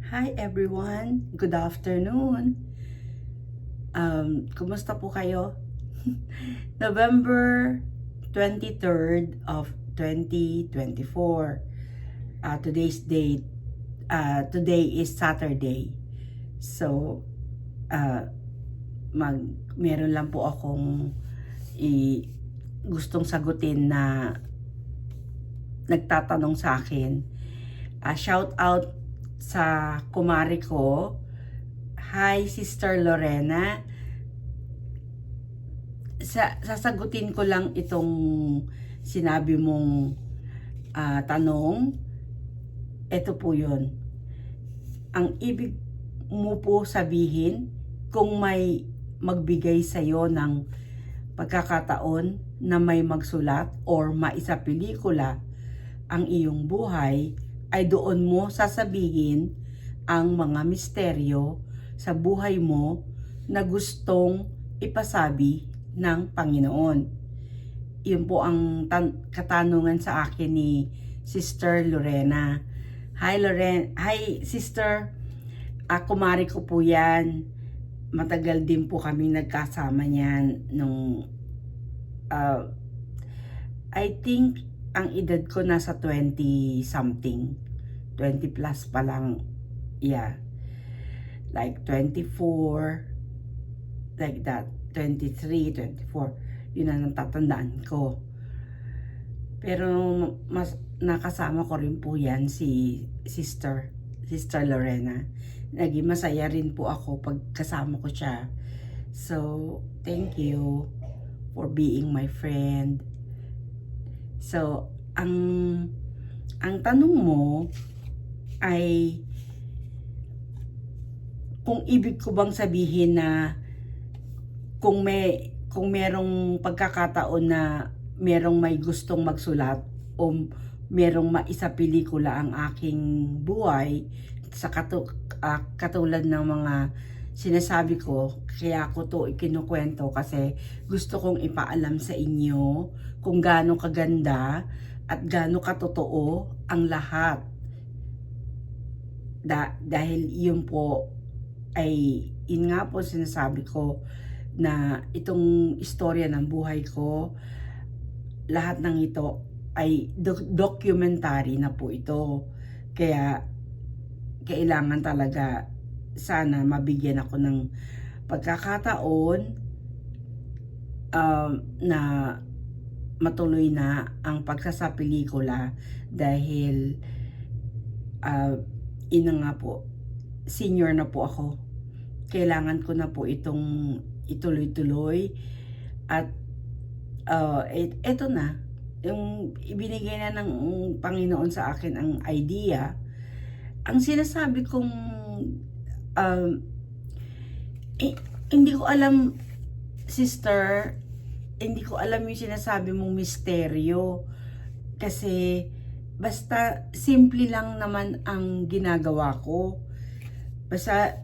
Hi everyone, good afternoon. Kumusta po kayo? November 23rd of 2024. Today's date, today is Saturday. So, uh, meron lang po akong gustong sagutin na nagtatanong sa akin. Shout out sa kumari ko. Hi, Sister Lorena. Sasagutin ko lang itong sinabi mong tanong. Ito po yun. Ang ibig mo po sabihin, kung may magbigay sa'yo ng pagkakataon na may magsulat or maisa pelikula ang iyong buhay, ay doon mo sasabihin ang mga misteryo sa buhay mo na gustong ipasabi ng Panginoon. Yun po ang katanungan sa akin ni Sister Lorena. Hi Lorena, hi Sister. Kumari ko po yan. Matagal din po kami nagkasama niyan nung I think ang edad ko nasa 20 something. 20 plus pa lang. Yeah. Like 24. Like that. 23, 24. Yun ang natatandaan ko. Pero mas nakasama ko rin po yan si Sister Lorena. Naging masaya rin po ako pag kasama ko siya. So, thank you for being my friend. So, ang tanong mo ay kung ibig ko bang sabihin na kung merong pagkakataon na merong may gustong magsulat o merong maisa pelikula ang aking buhay sa katulad ng mga sinasabi ko, kaya ko to ikinukwento kasi gusto kong ipaalam sa inyo kung gaano kaganda at gaano katotoo ang lahat. Dahil yun po ay, yun nga po sinasabi ko na itong istorya ng buhay ko, lahat ng ito ay documentary na po ito. Kaya kailangan talaga sana mabigyan ako ng pagkakataon na matuloy na ang pagsasapelikula dahil ina nga po, senior na po ako. Kailangan ko na po itong ituloy-tuloy at eto na, yung ibinigay na ng Panginoon sa akin ang idea. Ang sinasabi kong hindi ko alam, Sister, hindi ko alam yung sinasabi mong misteryo kasi basta simple lang naman ang ginagawa ko. Basta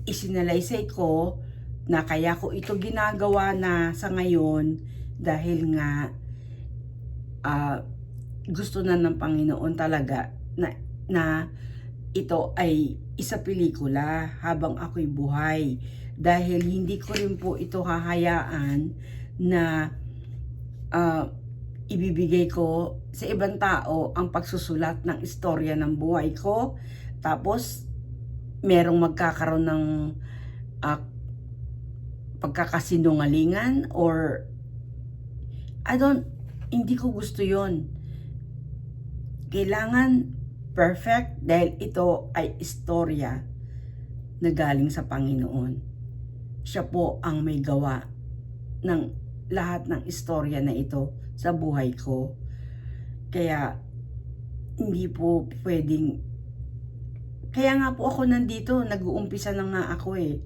isinalaysay ko na kaya ko ito ginagawa na sa ngayon dahil nga gusto na ng Panginoon talaga na ito ay isa pelikula habang ako'y buhay, dahil hindi ko rin po ito hahayaan na ibibigay ko sa ibang tao ang pagsusulat ng istorya ng buhay ko tapos merong magkakaroon ng pagkakasinungalingan or hindi ko gusto yon. Kailangan perfect dahil ito ay istorya na galing sa Panginoon. Siya po ang may gawa ng lahat ng istorya na ito sa buhay ko. Kaya hindi po pwedeng, kaya nga po ako nandito, nag-uumpisa na nga ako eh.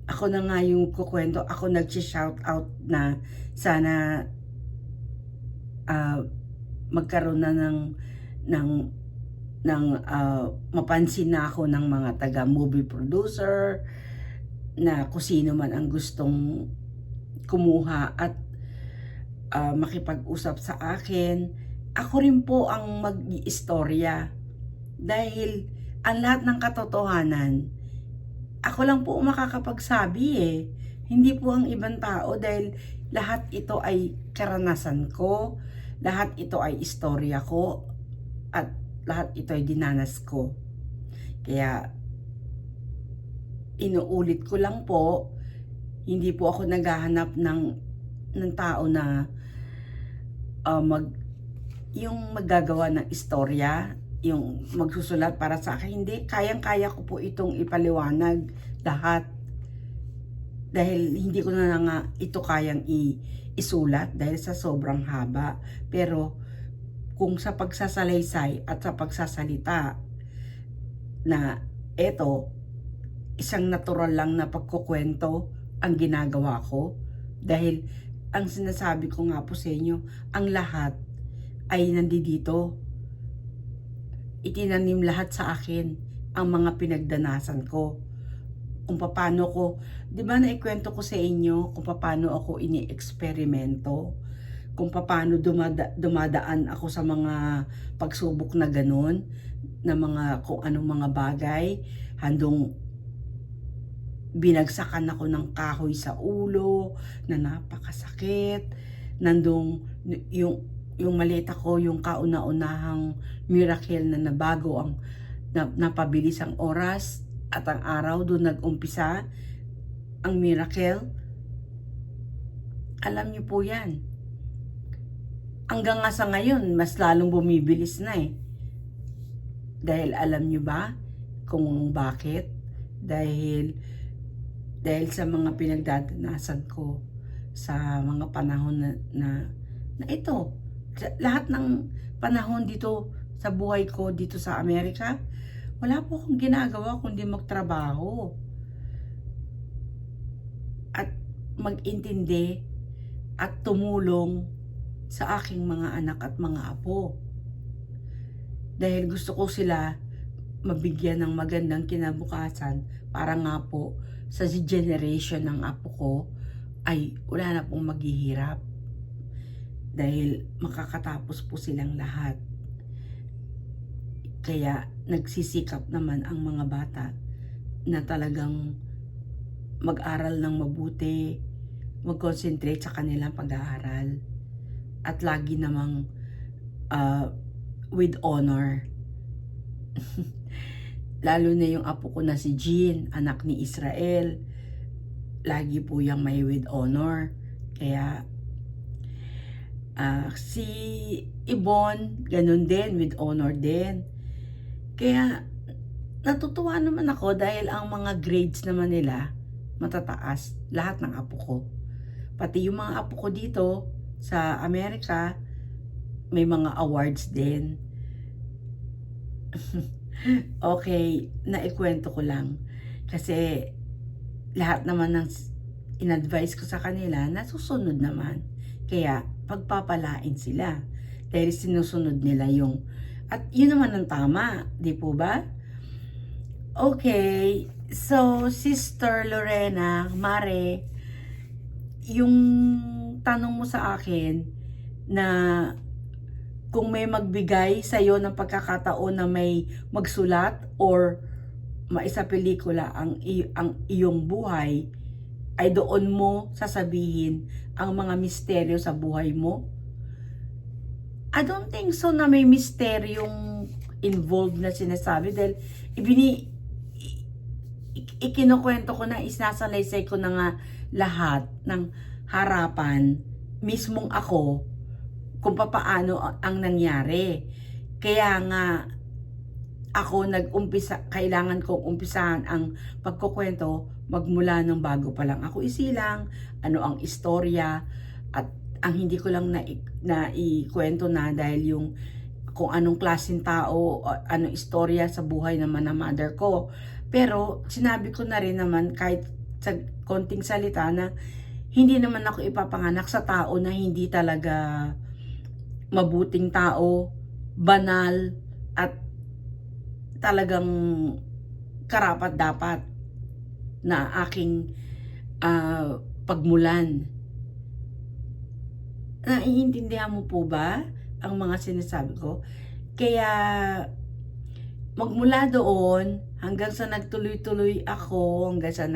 Ako na nga yung kukwento, ako nag-shout out na sana magkaroon na ng mapansin na ako ng mga taga movie producer, na kung sino man ang gustong kumuha at makipag-usap sa akin. Ako rin po ang mag-istorya dahil ang lahat ng katotohanan, ako lang po makakapagsabi eh. Hindi po ang ibang tao dahil lahat ito ay karanasan ko, lahat ito ay istorya ko, at lahat ito ay dinanas ko. Kaya inuulit ko lang po, hindi po ako naghahanap ng tao na yung maggagawa ng istorya, yung magsusulat para sa akin. Hindi, kayang-kaya ko po itong ipaliwanag lahat. Dahil hindi ko na nga ito kayang isulat dahil sa sobrang haba. Pero kung sa pagsasalaysay at sa pagsasalita na eto, isang natural lang na pagkukwento ang ginagawa ko. Dahil ang sinasabi ko nga po sa inyo, ang lahat ay nandito. Itinanim lahat sa akin ang mga pinagdanasan ko. Kung paano ko, di ba naikwento ko sa inyo kung paano ako ini-eksperimento, kung paano dumadaan ako sa mga pagsubok na ganun, na mga kung anong mga bagay, handong binagsakan ako ng kahoy sa ulo, na napakasakit, nandong yung maleta ko, yung kauna-unahang miracle na nabago ang napabilis ang oras at ang araw, doon nag-umpisa ang miracle. Alam niyo po yan. Hanggang nga sa ngayon, mas lalong bumibilis na eh. Dahil alam niyo ba kung bakit? Dahil sa mga pinagdadanasan ko sa mga panahon na ito. Lahat ng panahon dito sa buhay ko dito sa Amerika, wala po akong ginagawa kundi magtrabaho at mag-intindi at tumulong sa aking mga anak at mga apo. Dahil gusto ko sila mabigyan ng magandang kinabukasan para nga po sa generation ng apo ko ay wala na pong maghihirap. Dahil makakatapos po silang lahat. Kaya nagsisikap naman ang mga bata na talagang mag-aral ng mabuti, mag-concentrate sa kanilang pag-aaral, at lagi namang with honor. Lalo na yung apo ko na si Jean, anak ni Israel, lagi po yung may with honor. Kaya si Ibon, ganun din, with honor din. Kaya natutuwa naman ako dahil ang mga grades naman nila matataas, lahat ng apo ko. Pati yung mga apo ko dito sa Amerika, may mga awards din. Okay, naikwento ko lang. Kasi lahat naman ng in-advise ko sa kanila, nasusunod naman. Kaya pagpapalain sila dahil sinusunod nila yung, at yun naman ang tama, di po ba? Okay, so Sister Lorena, Mare, yung tanong mo sa akin na kung may magbigay sa'yo ng pagkakataon na may magsulat or maisa pelikula ang iyong buhay, ay doon mo sasabihin ang mga misteryo sa buhay mo? I don't think so na may misteryong involved na sinasabi dahil ikinukwento ko na, isasalaysay ko na nga lahat ng harapan mismong ako kung paano ang nangyari. Kaya nga ako kailangan kong umpisahan ang pagkukwento magmula ng bago pa lang ako isilang, ano ang istorya, at ang hindi ko lang na ikwento na dahil yung kung anong klaseng tao, anong istorya sa buhay naman ng mother ko. Pero sinabi ko na rin naman kahit sa konting salita na hindi naman ako ipapanganak sa tao na hindi talaga mabuting tao, banal, at talagang karapat-dapat na aking pagmulan. Naiintindihan mo po ba ang mga sinasabi ko? Kaya magmula doon hanggang sa nagtuloy-tuloy ako, hanggang sa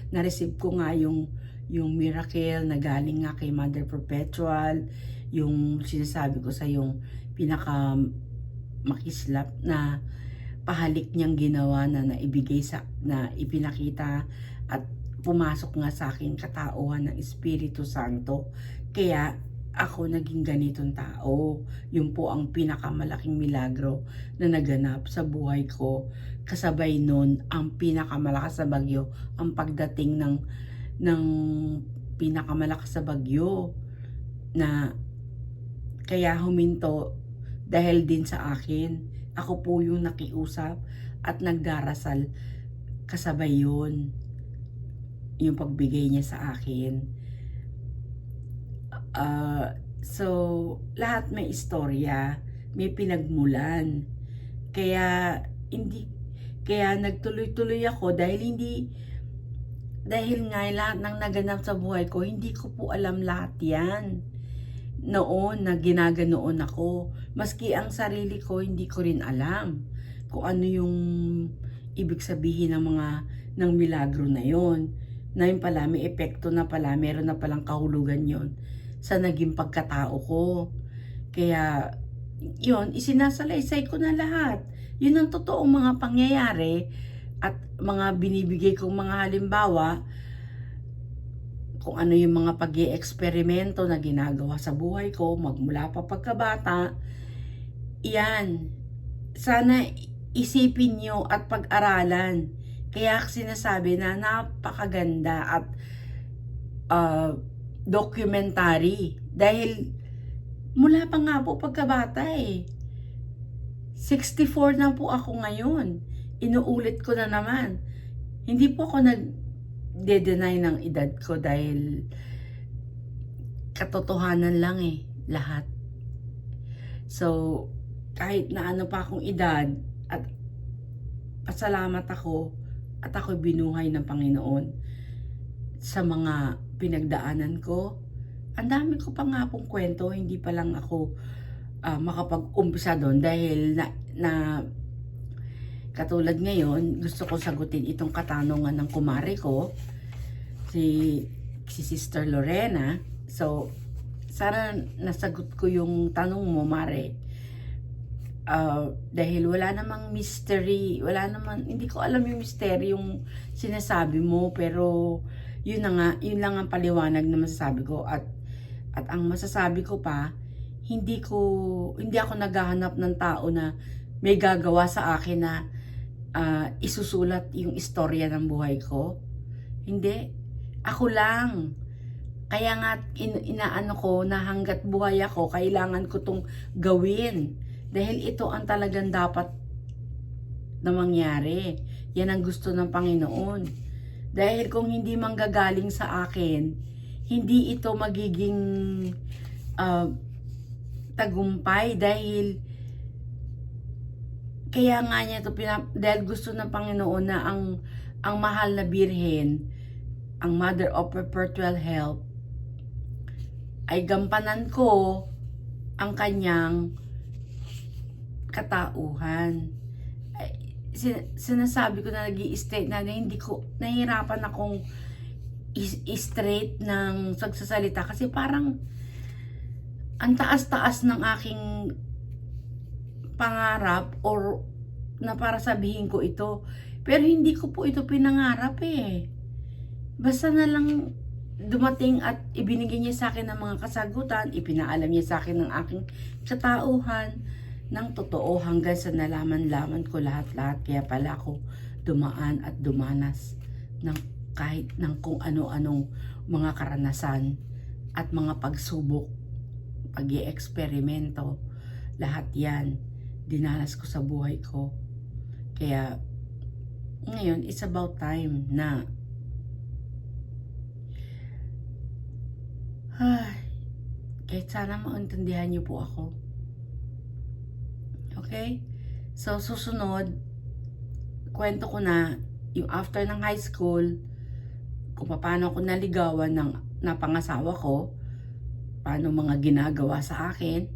na-receive ko nga yung miracle na galing nga kay Mother Perpetual, yung sinasabi ko sa yung pinaka makislap na pahalik niyang ginawa na naibigay na ipinakita at pumasok nga sa aking katauhan ng Espiritu Santo. Kaya ako naging ganitong tao. Yun po ang pinakamalaking milagro na naganap sa buhay ko. Kasabay nun, ang pinakamalakas sa bagyo, ang pagdating ng pinakamalakas sa bagyo na kaya huminto dahil din sa akin. Ako po yung nakiusap at nagdarasal, kasabay yun yung pagbigay niya sa akin. So lahat may istorya, may pinagmulan. Kaya nagtuloy-tuloy ako dahil nga lahat ng naganap sa buhay ko, hindi ko po alam lahat yan noon na ginaganoon ako. Maski ang sarili ko, hindi ko rin alam kung ano yung ibig sabihin ng milagro na yon. Na yun pala, may epekto na pala, meron na palang kahulugan yon sa naging pagkatao ko. Kaya yun, isinasalaysay ko na lahat. Yun ang totoong mga pangyayari at mga binibigay kong mga halimbawa kung ano yung mga pag-i-eksperimento na ginagawa sa buhay ko magmula pa pagkabata. Yan, sana isipin nyo at pag-aralan. Kaya sinasabi na napakaganda at documentary. Dahil mula pa nga po pagkabata 64 na po ako ngayon. Inuulit ko na naman. Hindi po ako nag-deny ng edad ko dahil katotohanan lang lahat. So, kahit na ano pa akong edad at pasalamat ako at ako'y binuhay ng Panginoon sa mga pinagdaanan ko. Ang dami ko pa nga pong kwento, hindi pa lang ako makapag-umpisa doon dahil na katulad ngayon, gusto ko sagutin itong katanungan ng kumare ko, si Sister Lorena. So, sana nasagot ko yung tanong mo, Mare. Dahil wala namang mystery, hindi ko alam yung mystery yung sinasabi mo, pero yun lang ang paliwanag na masasabi ko. At ang masasabi ko pa, hindi ako naghahanap ng tao na may gagawa sa akin na isusulat yung istorya ng buhay ko. Hindi. Ako lang. Kaya nga inaano ko na hanggat buhay ako, kailangan ko tong gawin. Dahil ito ang talagang dapat na mangyari. Yan ang gusto ng Panginoon. Dahil kung hindi manggagaling sa akin, hindi ito magiging tagumpay. Dahil kaya nga niya ito, dahil gusto ng Panginoon na ang mahal na Birhen, ang Mother of Perpetual Help, ay gampanan ko ang kanyang katauhan. Sinasabi ko na nag-i-straight na hindi ko, nahihirapan akong straight ng pagsasalita kasi parang ang taas-taas ng aking pangarap or na para sabihin ko ito. Pero hindi ko po ito pinangarap Basta na lang dumating at ibinigay niya sa akin ng mga kasagutan, ipinaalam niya sa akin ng aking katauhan ng totoo hanggang sa nalaman ko lahat-lahat. Kaya pala ako dumaan at dumanas ng kahit ng kung ano-anong mga karanasan at mga pagsubok, pag-i-eksperimento, lahat yan dinanas ko sa buhay ko. Kaya ngayon, it's about time na kahit sana maintindihan niyo po ako. Okay? So, susunod, kwento ko na yung after ng high school, kung paano ako naligawan ng napangasawa ko, paano mga ginagawa sa akin,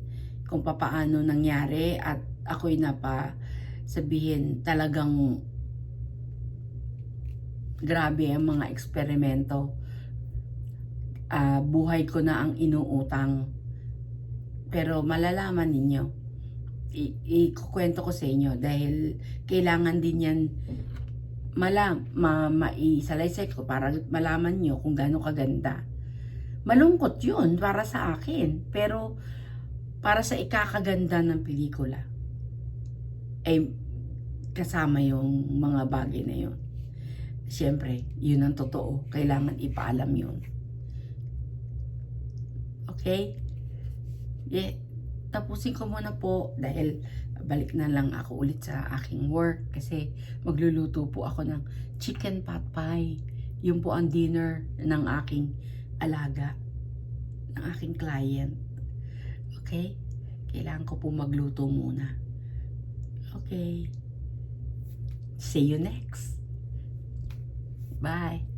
kung paano nangyari at ako'y sabihin talagang grabe ang mga eksperimento. Buhay ko na ang inuutang. Pero malalaman ninyo, ikukwento ko sa inyo dahil kailangan din yan maisalaysay ko para malaman nyo kung gaano kaganda. Malungkot yun para sa akin, pero para sa ikakaganda ng pelikula ay kasama yung mga bagay na yun. Siyempre, yun ang totoo. Kailangan ipaalam yun. Okay? Yeah. Tapusin ko muna po dahil balik na lang ako ulit sa aking work kasi magluluto po ako ng chicken pot pie. Yun po ang dinner ng aking alaga, ng aking client. Okay? Kailangan ko po magluto muna. Okay. See you next. Bye.